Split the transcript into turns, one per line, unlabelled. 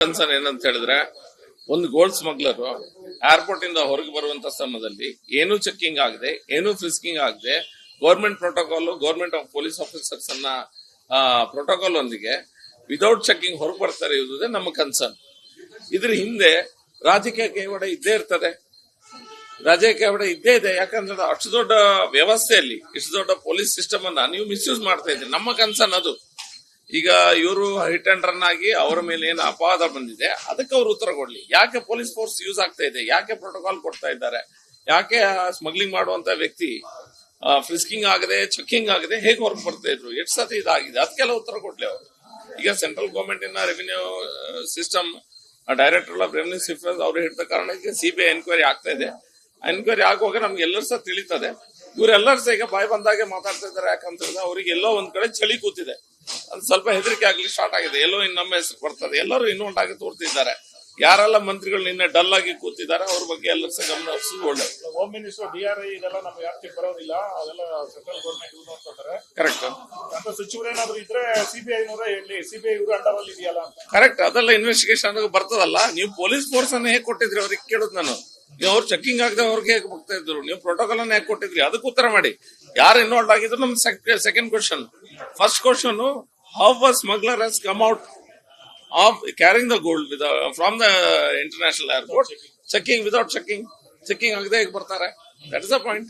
Concern ಏನಂತ ಹೇಳಿದ್ರೆ, ಒಂದು ಗೋಲ್ಡ್ ಸ್ಮಗ್ಲರ್ ಏರ್ಪೋರ್ಟ್ ಇಂದ ಹೊರಗೆ ಬರುವಂತ ಸಮಯದಲ್ಲಿ ಏನೂ ಚೆಕಿಂಗ್ ಆಗದೆ, ಏನೂ ಫ್ರಿಸ್ಕಿಂಗ್ ಆಗದೆ, government protocol, government of police officers ಅನ್ನ ಪ್ರೋಟೋಕಾಲ್ ಒಂದಿಗೆ ವಿದೌಟ್ ಚೆಕಿಂಗ್ ಹೊರಗೆ ಬರ್ತಾರೆ ಇರುವುದೇ ನಮ್ಮ ಕನ್ಸರ್ನ್. ಇದ್ರ ಹಿಂದೆ ರಾಜಕೀಯ ಕೈವಾಡ ಇದ್ದೇ ಇರ್ತದೆ, ರಾಜಕೀಯ ಕೈವಾಡ ಇದ್ದೇ ಇದೆ. ಯಾಕಂದ್ರೆ ಅಷ್ಟು ದೊಡ್ಡ ವ್ಯವಸ್ಥೆಯಲ್ಲಿ ಇಷ್ಟು ದೊಡ್ಡ ಪೊಲೀಸ್ ಸಿಸ್ಟಮ್ ಅನ್ನ ನೀವು ಮಿಸ್ಯೂಸ್ ಮಾಡ್ತಾ ಇದ್ದೀರಿ. ನಮ್ಮ ಕನ್ಸರ್ನ್ ಅದು. ಈಗ ಇವರು ಹಿಟ್ ಅಂಡ್ ರನ್ ಆಗಿ ಅವರ ಮೇಲೆ ಏನು ಅಪವಾದ ಬಂದಿದೆ ಅದಕ್ಕೆ ಅವರು ಉತ್ತರ ಕೊಡ್ಲಿ. ಯಾಕೆ ಪೊಲೀಸ್ ಫೋರ್ಸ್ ಯೂಸ್ ಆಗ್ತಾ ಇದೆ, ಯಾಕೆ ಪ್ರೋಟೋಕಾಲ್ ಕೊಡ್ತಾ ಇದ್ದಾರೆ, ಯಾಕೆ ಸ್ಮಗ್ಲಿಂಗ್ ಮಾಡುವಂತ ವ್ಯಕ್ತಿ ಫ್ರಿಸ್ಕಿಂಗ್ ಆಗದೆ, ಚೆಕಿಂಗ್ ಆಗದೆ ಹೇಗೆ ಹೊರಗೆ ಬರ್ತಾ ಇದ್ರು, ಎಷ್ಟು ಸತಿ ಇದಾಗಿದೆ, ಅದಕ್ಕೆಲ್ಲ ಉತ್ತರ ಕೊಡ್ಲಿ ಅವರು. ಈಗ ಸೆಂಟ್ರಲ್ ಗವರ್ಮೆಂಟ್ ಇನ revenue system director of revenue system ಅವರು ಹೇಳಿದ ಕಾರಣಕ್ಕೆ ಸಿಬಿಐ ಎನ್ಕ್ವೈರಿ ಆಗ್ತಾ ಇದೆ. ಎನ್ಕ್ವೈರಿ ಆಗುವಾಗ ನಮ್ಗೆ ಎಲ್ಲರೂ ಸಹ ತಿಳಿತದೆ. ಇವರೆಲ್ಲರೂ ಸಹ ಈಗ ಬಾಯಿ ಬಂದಾಗೆ ಮಾತಾಡ್ತಾ ಇದ್ದಾರೆ. ಯಾಕಂತಂದ್ರೆ ಅವ್ರಿಗೆ ಎಲ್ಲೋ ಒಂದ್ ಕಡೆ ಚಳಿ ಕೂತಿದೆ, ಅದು ಸ್ವಲ್ಪ ಹೆದರಿಕೆ ಆಗ್ಲಿ ಸ್ಟಾರ್ಟ್ ಆಗಿದೆ. ಎಲ್ಲೋ ಇನ್ನೊಮ್ಮೆ ಹೆಸರು ಬರ್ತದೆ, ಎಲ್ಲರೂ ಇನ್ವಾಲ್ವ್ ಆಗಿ ತೋರ್ತಿದ್ದಾರೆ. ಯಾರೆಲ್ಲ ಮಂತ್ರಿಗಳು ನಿನ್ನೆ ಡಲ್ ಆಗಿ ಕೂತಿದ್ದಾರೆ ಅವ್ರ ಬಗ್ಗೆ ಎಲ್ಲರೂ ಸಹ ಗಮನ ಹರಿಸೋದು ಒಳ್ಳೆದು.
ಹೋಮ್ ಮಿನಿಸ್ಟರ್ DRI ಇದೆಲ್ಲ ನಮ್ಗೆ ಯಾಕೆ ಬರೋದಿಲ್ಲ, ಅದೆಲ್ಲ ಸೆಂಟ್ರಲ್ ಗೌರ್ಮೆಂಟ್ ಯೂಸ್ ಮಾಡ್ತಾರೆ.
ಕರೆಕ್ಟ್
ಅಂತ ಸಚಿವರೇನಾದ್ರು ಇದ್ರೆ CBI ನವರೇ ಹೇಳಿ, CBI ಇವರು ಅಂಡರ್ ಅಲ್ಲಿ ಇದೆಯಲ್ಲ.
ಕರೆಕ್ಟ್, ಅದೆಲ್ಲ ಇನ್ವೆಸ್ಟಿಗೇಷನ್ ಬರ್ತದಲ್ಲ. ನೀವು ಪೊಲೀಸ್ ಫೋರ್ಸ್ ಅನ್ನ ಹೇಗೆ ಕೊಟ್ಟಿದ್ರಿ ಅವ್ರಿಗೆ ಕೇಳುದು ನಾನು. ನೀವು ಅವ್ರು ಚೆಕಿಂಗ್ ಆಗದೆ ಅವ್ರಿಗೆ ಹೇಗೆ ಹೋಗ್ತಾ ಇದ್ರು, ನೀವು ಪ್ರೋಟೋಕಾಲ್ ಅನ್ನ ಹೇಗೆ ಕೊಟ್ಟಿದ್ರಿ, ಅದಕ್ಕೆ ಉತ್ತರ ಮಾಡಿ. ಯಾರು ಇನ್ವಾಲ್ವ್ ಆಗಿದ್ರು ನಮ್ second question. First question, how a smuggler has come out of carrying the gold from the international airport, checking without checking agade hege bartare. That is the point.